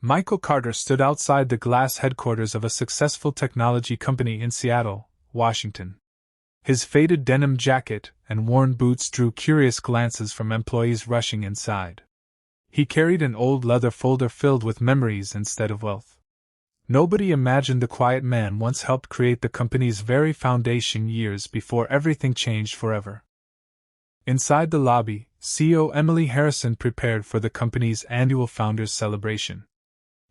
Michael Carter stood outside the glass headquarters of a successful technology company in Seattle, Washington. His faded denim jacket and worn boots drew curious glances from employees rushing inside. He carried an old leather folder filled with memories instead of wealth. Nobody imagined the quiet man once helped create the company's very foundation years before everything changed forever. Inside the lobby, CEO Emily Harrison prepared for the company's annual Founders Celebration.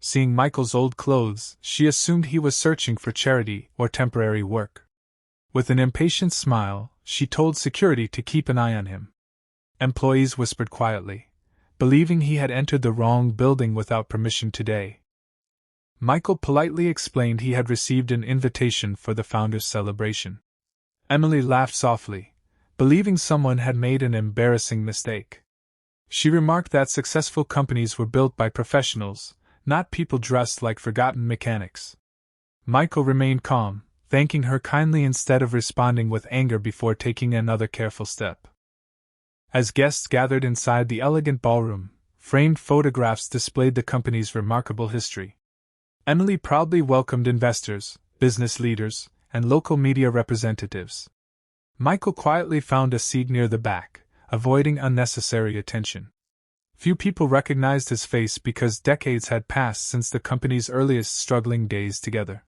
Seeing Michael's old clothes, she assumed he was searching for charity or temporary work. With an impatient smile, she told security to keep an eye on him. Employees whispered quietly, believing he had entered the wrong building without permission today. Michael politely explained he had received an invitation for the Founders Celebration. Emily laughed softly, believing someone had made an embarrassing mistake. She remarked that successful companies were built by professionals, not people dressed like forgotten mechanics. Michael remained calm, thanking her kindly instead of responding with anger before taking another careful step. As guests gathered inside the elegant ballroom, framed photographs displayed the company's remarkable history. Emily proudly welcomed investors, business leaders, and local media representatives. Michael quietly found a seat near the back, avoiding unnecessary attention. Few people recognized his face because decades had passed since the company's earliest struggling days together.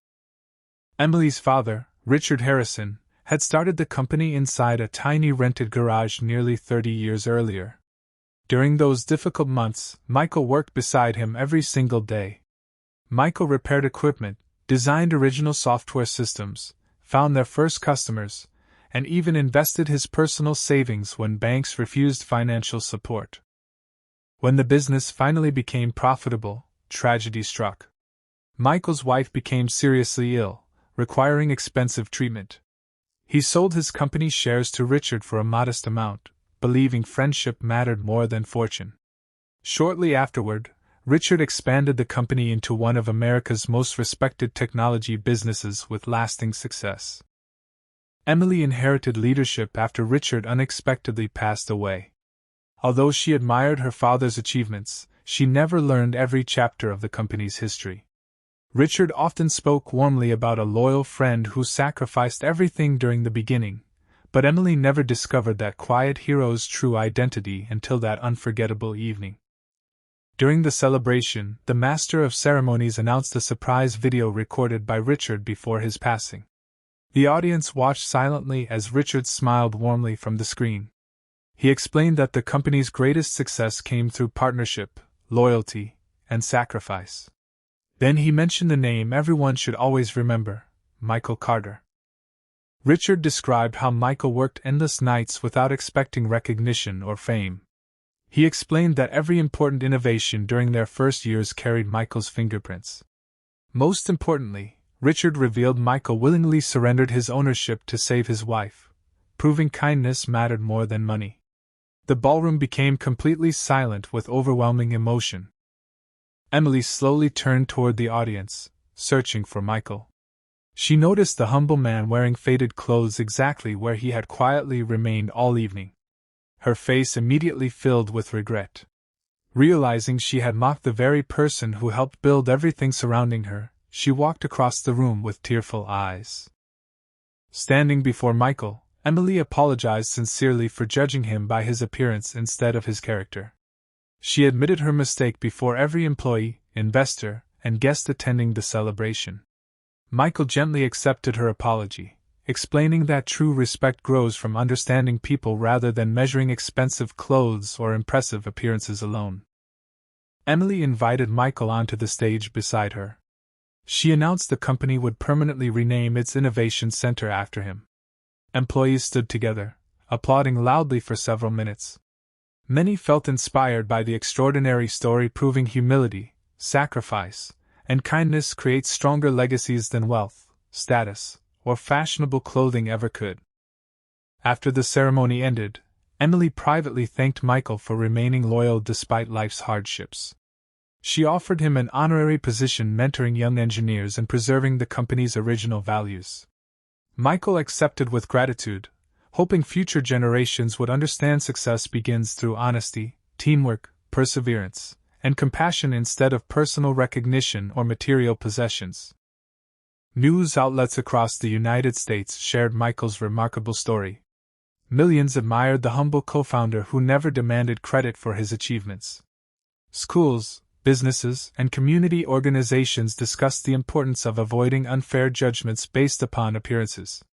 Emily's father, Richard Harrison, had started the company inside a tiny rented garage nearly 30 years earlier. During those difficult months, Michael worked beside him every single day. Michael repaired equipment, designed original software systems, found their first customers, and even invested his personal savings when banks refused financial support. When the business finally became profitable, tragedy struck. Michael's wife became seriously ill, requiring expensive treatment. He sold his company's shares to Richard for a modest amount, believing friendship mattered more than fortune. Shortly afterward, Richard expanded the company into one of America's most respected technology businesses with lasting success. Emily inherited leadership after Richard unexpectedly passed away. Although she admired her father's achievements, she never learned every chapter of the company's history. Richard often spoke warmly about a loyal friend who sacrificed everything during the beginning, but Emily never discovered that quiet hero's true identity until that unforgettable evening. During the celebration, the Master of Ceremonies announced a surprise video recorded by Richard before his passing. The audience watched silently as Richard smiled warmly from the screen. He explained that the company's greatest success came through partnership, loyalty, and sacrifice. Then he mentioned the name everyone should always remember, Michael Carter. Richard described how Michael worked endless nights without expecting recognition or fame. He explained that every important innovation during their first years carried Michael's fingerprints. Most importantly, Richard revealed Michael willingly surrendered his ownership to save his wife, proving kindness mattered more than money. The ballroom became completely silent with overwhelming emotion. Emily slowly turned toward the audience, searching for Michael. She noticed the humble man wearing faded clothes exactly where he had quietly remained all evening. Her face immediately filled with regret. Realizing she had mocked the very person who helped build everything surrounding her, she walked across the room with tearful eyes. Standing before Michael, Emily apologized sincerely for judging him by his appearance instead of his character. She admitted her mistake before every employee, investor, and guest attending the celebration. Michael gently accepted her apology, explaining that true respect grows from understanding people rather than measuring expensive clothes or impressive appearances alone. Emily invited Michael onto the stage beside her. She announced the company would permanently rename its innovation center after him. Employees stood together, applauding loudly for several minutes. Many felt inspired by the extraordinary story, proving humility, sacrifice, and kindness create stronger legacies than wealth, status, or fashionable clothing ever could. After the ceremony ended, Emily privately thanked Michael for remaining loyal despite life's hardships. She offered him an honorary position mentoring young engineers and preserving the company's original values. Michael accepted with gratitude, hoping future generations would understand success begins through honesty, teamwork, perseverance, and compassion instead of personal recognition or material possessions. News outlets across the United States shared Michael's remarkable story. Millions admired the humble co-founder who never demanded credit for his achievements. Schools, businesses, and community organizations discussed the importance of avoiding unfair judgments based upon appearances.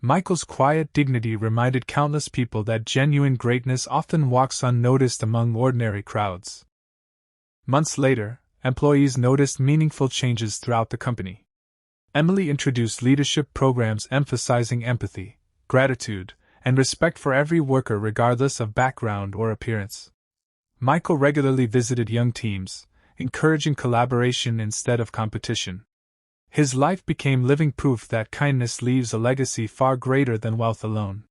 Michael's quiet dignity reminded countless people that genuine greatness often walks unnoticed among ordinary crowds. Months later, employees noticed meaningful changes throughout the company. Emily introduced leadership programs emphasizing empathy, gratitude, and respect for every worker regardless of background or appearance. Michael regularly visited young teams, encouraging collaboration instead of competition. His life became living proof that kindness leaves a legacy far greater than wealth alone.